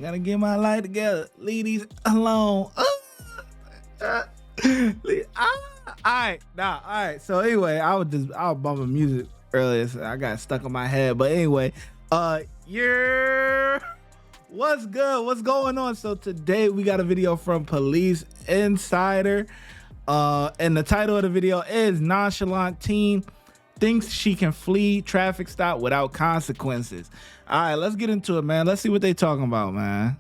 Gotta get my life together. Leave these alone. Alright. So anyway, I was bumping music earlier, so I got stuck in my head. But anyway, what's good? What's going on? So today we got a video from Police Insider. And the title of the video is Nonchalant Teen Thinks She Can Flee Traffic Stop Without Consequences. All right, let's get into it, man. Let's see what they talking about, man.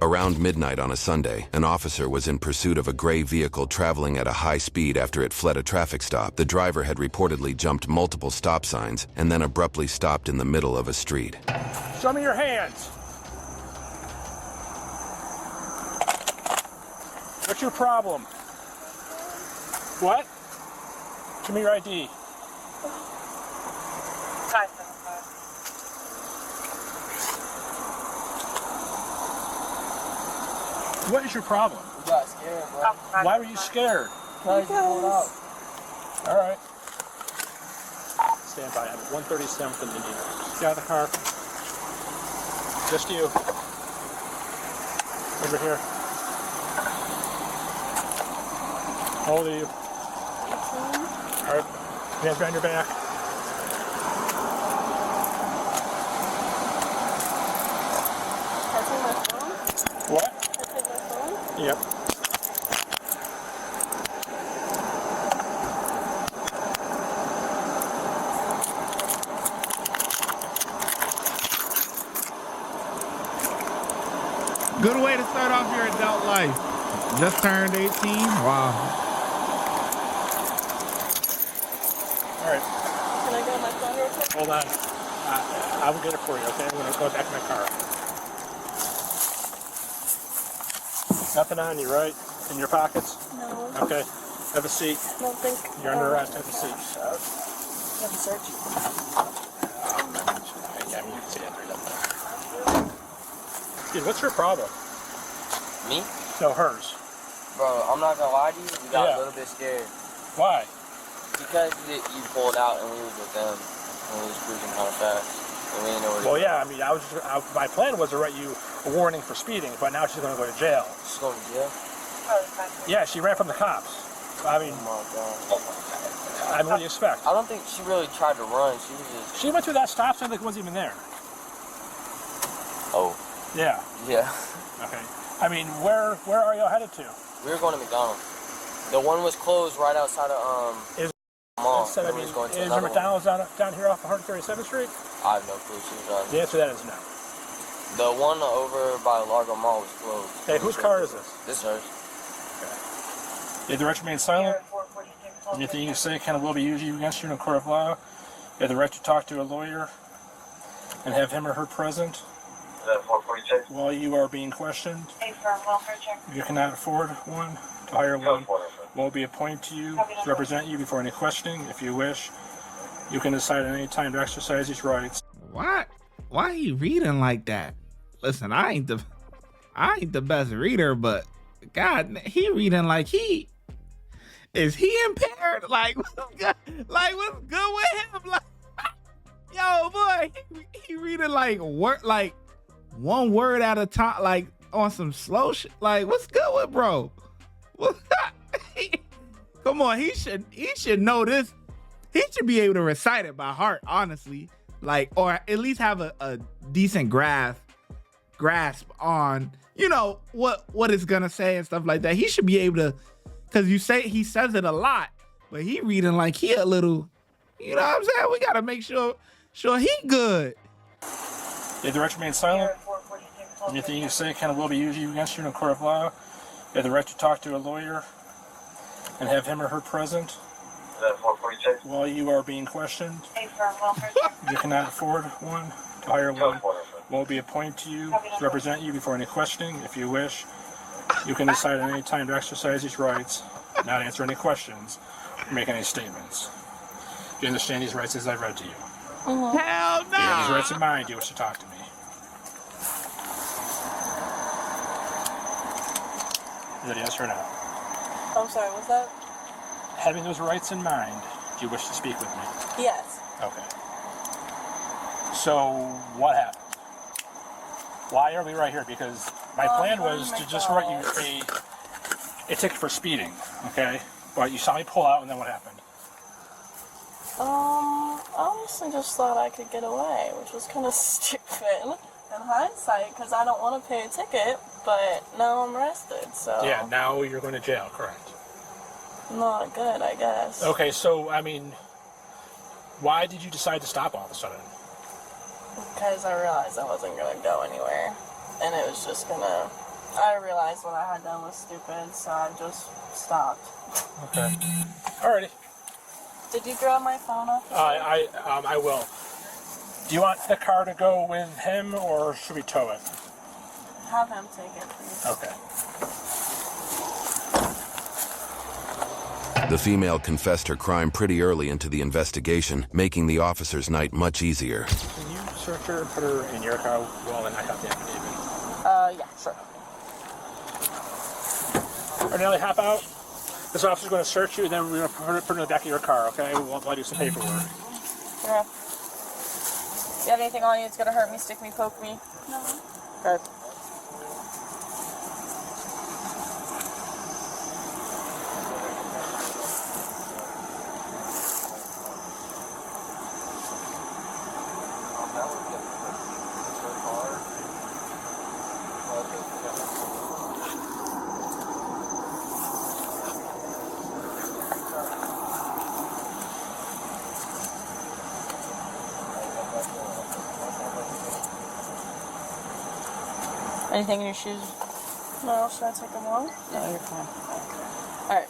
Around midnight on a Sunday, an officer was in pursuit of a gray vehicle traveling at a high speed after it fled a traffic stop. The driver had reportedly jumped multiple stop signs and then abruptly stopped in the middle of a street. Show me your hands. What's your problem? What? Show me your ID. What is your problem? You got scared, bro. Why were you scared? Because you pulled out. All right. Stand by. I'm at 137th and Indian. Get out of the car. Just you. Over here. How old are you? 18. All right. Hands behind your back. Touching my phone? What? Touching my phone? Yep. Good way to start off your adult life. Just turned 18. Wow. All right. Can I get my phone real quick? Hold on. I will get it for you, okay? I'm going to go back to my car. Nothing on you, right? In your pockets? No. Okay. Have a seat. I don't think. You're under arrest. Have a seat. Have a search. Yeah, you can see it right up there. Dude, what's your problem? Me? No, hers. Bro, I'm not gonna lie to you. We got Yeah. a little bit scared. Why? Because you pulled out and we was with them. And we was cruising kind of fast. And we didn't know where Well, yeah, I mean, my plan was to write you a warning for speeding, but now she's going to go to jail. She's going to jail? Yeah, she ran from the cops. I mean, Oh my God. what do you expect? I don't think she really tried to run. She was just... She went through that stop sign like it wasn't even there. Oh. Yeah. Yeah. Okay. I mean, where are y'all headed to? We were going to McDonald's. The one was closed right outside of mall. Said, I And we mean, was going to is there another one. McDonald's down here off 137th Street? I have no clue. She was driving. The answer to that is no. The one over by Largo Mall was closed. Hey, whose car is this? This is hers. You have the right to remain silent. Anything you say can and will be used against you in a court of law. You have the right to talk to a lawyer and have him or her present while you are being questioned. You cannot afford one, to hire one. Will be appointed to you to represent you before any questioning. If you wish, you can decide at any time to exercise these rights. Why are you reading like that? Listen, I ain't the best reader, but God, he reading like is he impaired? Like what's good? Like what's good with him? Like, yo, boy, he reading like one word at a time, like on some slow shit. Like what's good with bro? Come on, he should know this. He should be able to recite it by heart, honestly. Like, or at least have a decent grasp on, you know, what it's gonna say and stuff like that. He should be able to, because he says it a lot, but he reading like he a little, you know what I'm saying? We gotta make sure he good. You have the right to remain silent. Anything you say can and will be used against you in a court of law. You have the right to talk to a lawyer and have him or her present while you are being questioned. You cannot afford one, to hire one. Will be appointed to you to represent you before any questioning. If you wish, you can decide at any time to exercise these rights, not answer any questions, or make any statements. Do you understand these rights as I've read to you? Hell no! Do you have these rights in mind? Do you wish to talk to me? Is that yes or no? I'm sorry, what's that? Having those rights in mind, do you wish to speak with me? Yes. Okay. So, what happened? Why are we right here? Because my plan was to just write you a ticket for speeding, okay? But you saw me pull out, and then what happened? I honestly just thought I could get away, which was kind of stupid in hindsight, because I don't want to pay a ticket, but now I'm arrested, so... Yeah, now you're going to jail, correct? Not good, I guess. Okay, so, I mean, why did you decide to stop all of a sudden? Because I realized I wasn't going to go anywhere, and it was just going to... I realized what I had done was stupid, so I just stopped. Okay. Alrighty. Did you grab my phone off? I will. Do you want the car to go with him, or should we tow it? Have him take it, please. Okay. The female confessed her crime pretty early into the investigation, making the officer's night much easier. Can you search her and put her in your car while I got the affidavit? Yeah, sure. Or Nelly, hop out. This officer's going to search you, and then we're going to put it in the back of your car, okay? We'll do some paperwork. Yeah. You have anything on you that's going to hurt me, stick me, poke me? No. Okay. Anything in your shoes? No, should I take them on? No, you're fine. Alright.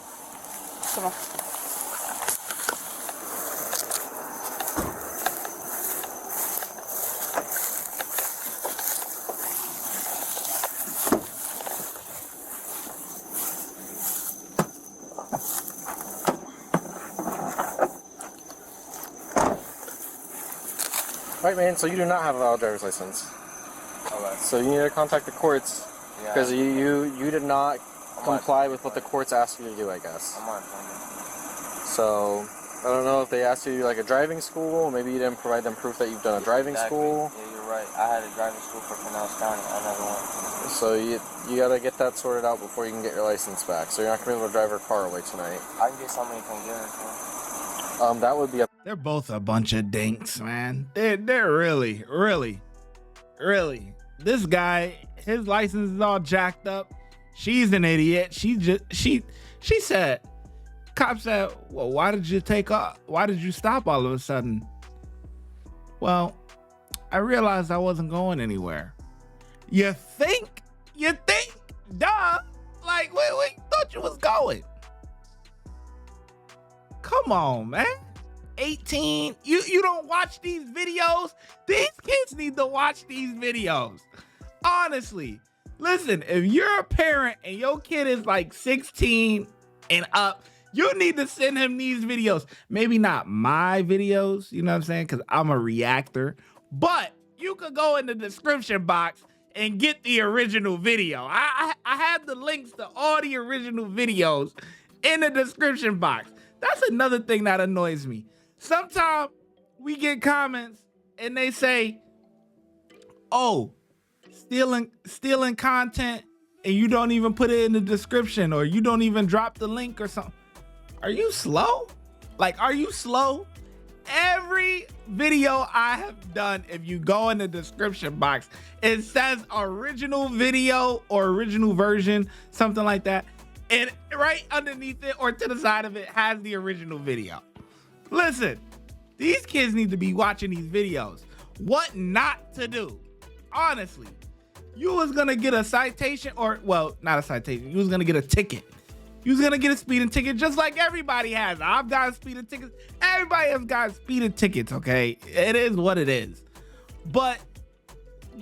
Come on. Right, man, so you do not have a valid driver's license. Okay. So you need to contact the courts because you did not comply with what the courts asked you to do, I guess. I'm on. So I don't know if they asked you to do like a driving school. Maybe you didn't provide them proof that you've done a driving school. Yeah, you're right. I had a driving school for Pinellas County. I never went. So you got to get that sorted out before you can get your license back. So you're not going to be able to drive your car away tonight. I can get somebody to come get her. That would be a... They're both a bunch of dinks, man. They're really. This guy, his license is all jacked up. She's an idiot. She said, cop said, well, why did you take off? Why did you stop all of a sudden? Well, I realized I wasn't going anywhere. You think? Duh. Like, where you thought you was going? Come on, man. 18. You don't watch these videos? These kids need to watch these videos. Honestly. Listen, if you're a parent and your kid is like 16 and up, you need to send him these videos. Maybe not my videos, you know what I'm saying? Because I'm a reactor. But you could go in the description box and get the original video. I have the links to all the original videos in the description box. That's another thing that annoys me. Sometimes we get comments and they say, oh, stealing content and you don't even put it in the description or you don't even drop the link or something. Are you slow? Like, are you slow? Every video I have done, if you go in the description box, it says original video or original version, something like that. And right underneath it or to the side of it has the original video. Listen, these kids need to be watching these videos. What not to do? Honestly, you was gonna get a citation or, well, not a citation. You was gonna get a ticket. You was gonna get a speeding ticket just like everybody has. I've got speeding tickets. Everybody has got speeding tickets, okay? It is what it is. But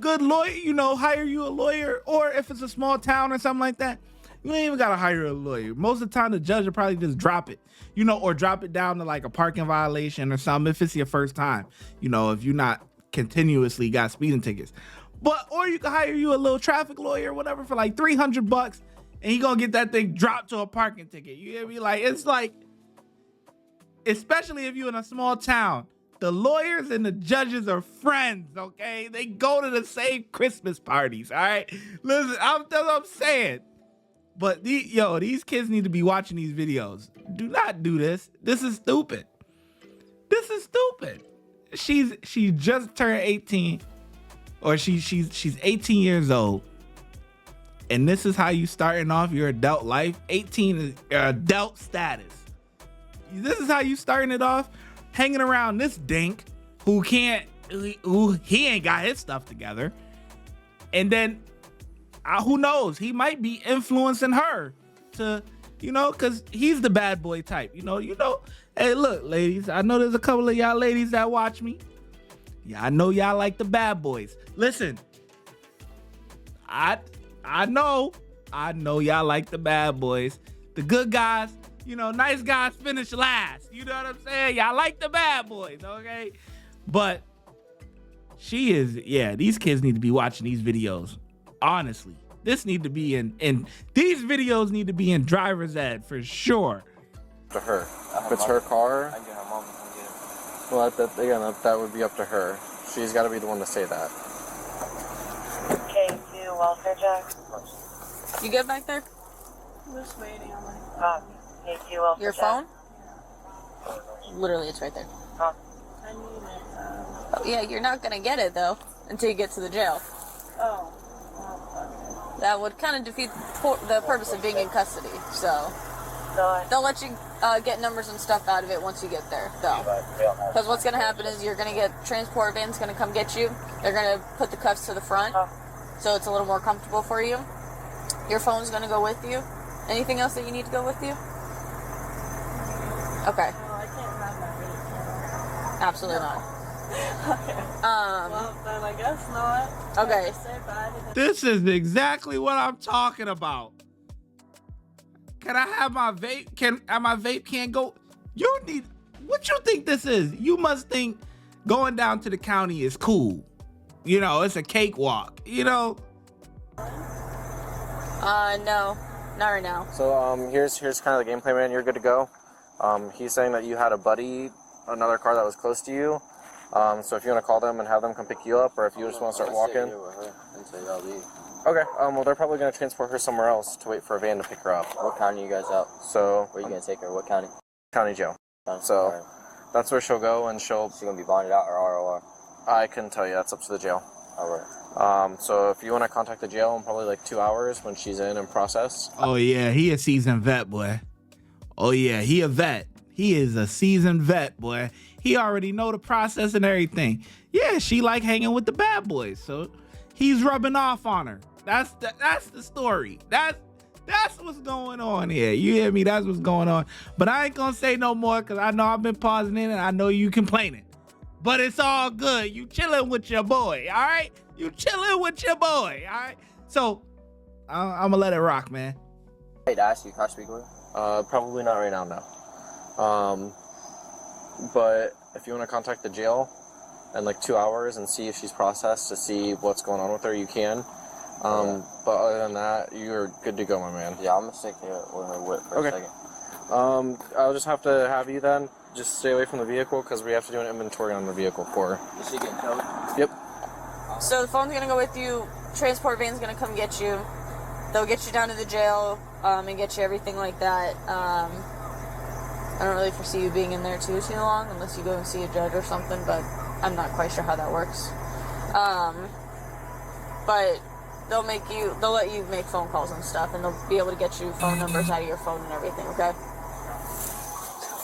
good lawyer, hire you a lawyer, or if it's a small town or something like that, you ain't even gotta hire a lawyer. Most of the time, the judge will probably just drop it, or drop it down to like a parking violation or something if it's your first time, if you're not continuously got speeding tickets. Or you can hire you a little traffic lawyer or whatever for like $300 and he gonna get that thing dropped to a parking ticket. You hear me? Like, it's like, especially if you're in a small town, The lawyers and the judges are friends, okay? They go to the same Christmas parties, all right? Listen, that's what I'm saying. But these kids need to be watching these videos. Do not do this. This is stupid. This is stupid. She just turned 18, or she's 18 years old, and this is how you starting off your adult life. 18 is your adult status. This is how you starting it off, hanging around this dink who he ain't got his stuff together, and then who knows, he might be influencing her to, because he's the bad boy type. Hey, look, ladies, I know there's a couple of y'all ladies that watch me. Yeah, I know y'all like the bad boys. Listen, I know y'all like the bad boys. The good guys, nice guys finish last. You know what I'm saying? Y'all like the bad boys, okay? But these kids need to be watching these videos. Honestly, this need to be in these videos need to be in driver's ed for sure. To her. If it's her car, I get her mom to come get it. well, that would be up to her. She's got to be the one to say that. K2 welfare check. You good back there? I'm just waiting on my K2 welfare your check. phone. Literally, it's right there. Huh? I need it. Oh, yeah, you're not gonna get it though until you get to the jail. Oh. That would kind of defeat the purpose of being in custody. So they'll let you get numbers and stuff out of it once you get there, though. Because what's gonna happen is you're gonna get transport vans gonna come get you. They're gonna put the cuffs to the front, so it's a little more comfortable for you. Your phone's gonna go with you. Anything else that you need to go with you? Okay. No, I can't have my vape camera. Absolutely not. Okay. Well, then I guess not. Okay. Just say bye to the- This is exactly what I'm talking about. Can I have my vape? My vape can't go? What you think this is? You must think going down to the county is cool. It's a cakewalk, No, not right now. So here's kind of the gameplay, man. You're good to go. He's saying that you had a buddy, another car that was close to you. So if you want to call them and have them come pick you up, or if you just want to start walking. Okay. Well, they're probably going to transport her somewhere else to wait for a van to pick her up. What county are you guys out? So Where are you going to take her? What county? county jail. So Alright. that's where she'll go, and she'll. Is she going to be bonded out or ROR? I couldn't tell you. That's up to the jail. Alright. So if you want to contact the jail in probably like 2 hours when she's in and processed. Oh yeah, he a seasoned vet, boy. Oh yeah, he a vet. He is a seasoned vet, boy. He already know the process and everything. Yeah, she like hanging with the bad boys, so he's rubbing off on her. That's the story. That's what's going on here. You hear me? That's what's going on. But I ain't gonna say no more because I know I've been pausing in and I know you complaining. But it's all good. You chilling with your boy, all right? You chilling with your boy, all right? So I'm gonna let it rock, man. Hey, to ask you, can I speak with her? Probably not right now, no. But if you want to contact the jail in like 2 hours and see if she's processed to see what's going on with her, you can. But other than that, you're good to go, my man. Yeah, I'm going to stick here with her whip for a second. I'll just have to have you then just stay away from the vehicle because we have to do an inventory on the vehicle for her. Is she getting towed? Yep. So the phone's gonna go with you. Transport van's gonna come get you. They'll get you down to the jail and get you everything like that. I don't really foresee you being in there too long unless you go and see a judge or something, but I'm not quite sure how that works. But they'll let you make phone calls and stuff, and they'll be able to get you phone numbers out of your phone and everything, okay?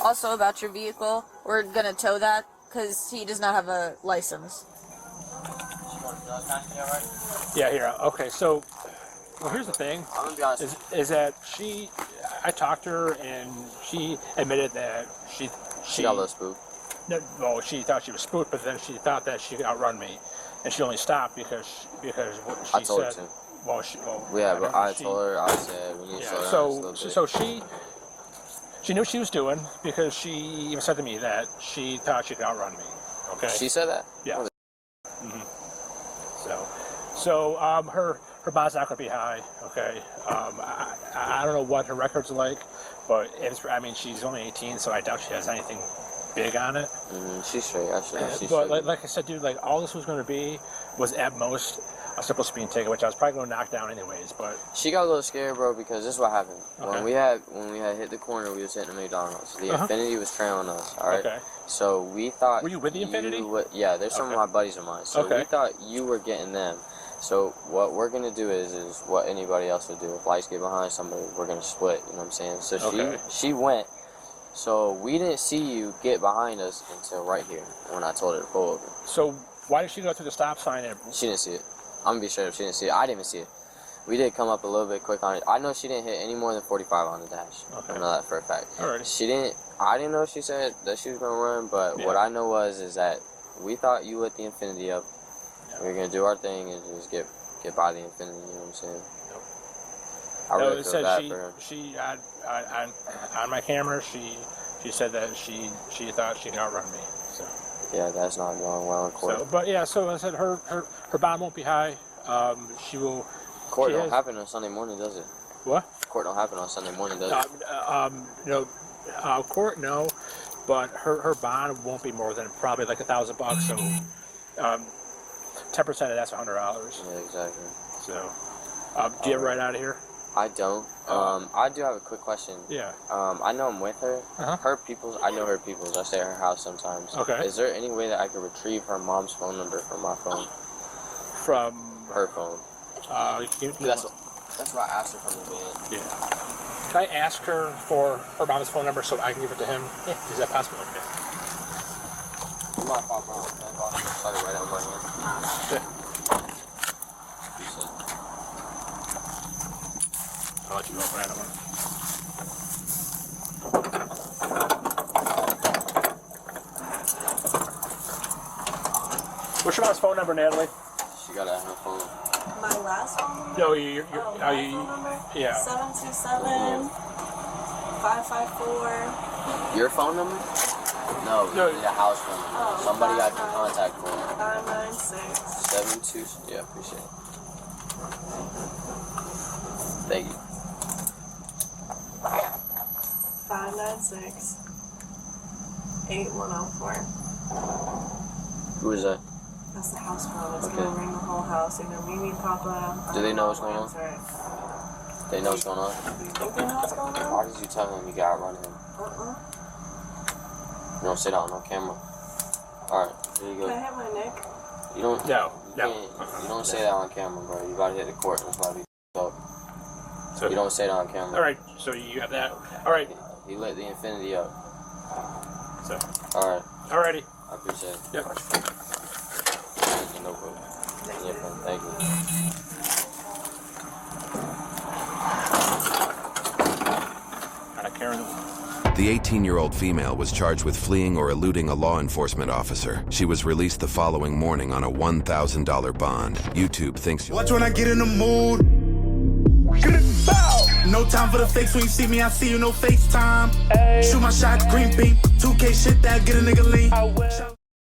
Also, about your vehicle, we're gonna tow that because he does not have a license. Yeah, here. Okay, so here's the thing. I'm going to be honest. Is that I talked to her and she admitted that she She got a little spooked. No, well, she thought she was spooked, but then she thought that she could outrun me, and she only stopped because what she I told her said. to. Well, Yeah, but I she- told her, I said, we need to Yeah, slow down just a little bit. so she knew what she was doing because she even said to me that she thought she could outrun me. Okay. She said that? Yeah. So her bond's not going to be high. Okay. I don't know what her record's like, but she's only 18, so I doubt she has anything big on it. She's straight. She's but straight. like I said, dude, like all this was going to be was at most a simple speeding ticket, which I was probably going to knock down anyways. But she got a little scared, bro, because this is what happened. Okay. When we had hit the corner, we was hitting the McDonald's. The Infinity was trailing us. All right. Okay. So we thought. Were you with the Infinity? Yeah, there's some of my buddies of mine. So we thought you were getting them. So what we're gonna do is what anybody else would do. If lights get behind somebody, we're gonna split. You know what I'm saying? So she went. So we didn't see you get behind us until right here when I told her to pull over. So why did she go through the stop sign? She didn't see it. I'm gonna be straight up. She didn't see it. I didn't even see it. We did come up a little bit quick on it. I know she didn't hit any more than 45 on the dash. Okay. I know that for a fact. Alrighty. She didn't. I didn't know she said that she was gonna run, but what I know is that we thought you lit the Infinity up. We were gonna do our thing and just get by the Infinity. You know what I'm saying? Nope. I really feel bad she, for her. She on my camera, she said that she thought she could outrun me. So yeah, that's not going well in court. So, but yeah, so I said her bond won't be high. She will. Court don't happen on Sunday morning, does it? What? Court don't happen on Sunday morning, does it? Court no, but her bond won't be more than probably like $1,000. So 10% of that's $100. Yeah, exactly. So do you ever ride out of here? I don't. I do have a quick question. Yeah. I know I'm with her. Her peoples. I know her peoples. I stay at her house sometimes. Okay. Is there any way that I could retrieve her mom's phone number from my phone? From her phone. That's what I asked her from the van. Yeah. Can I ask her for her mom's phone number so I can give it to him? Yeah. Is that possible? Okay. You might pop around. Sorry, right on my hand. I'll let you open it. What's your mom's phone number, Natalie? She got it on her phone. My last phone number? No, phone number? Yeah. 727-554. Your phone number? No, you need a house phone number. Somebody I can contact for. 596. 72. Yeah, appreciate it. Thank you. 596 8104. Who is that? That's the house phone. It's gonna ring the whole house. Either Mimi, Papa. Do they know what's going on? They know what's going on? Do you think they know what's going on? Why did you tell him you gotta run him? You don't sit out on camera. Alright, here you go. Can I have my neck? You don't. No. You don't say that on camera, bro. You about to hit the court. That's about to be up. So you don't say that on camera. All right. So you got that. All right. He lit the Infinity up. So. All right. Alrighty. I appreciate it. Yep. No problem. Thank you. The 18-year-old female was charged with fleeing or eluding a law enforcement officer. She was released the following morning on a $1,000 bond. YouTube thinks... Watch when I get in the mood. No time for the fakes. When you see me, I see you, no FaceTime. Shoot my shot, green beam. 2K shit that get a nigga lean.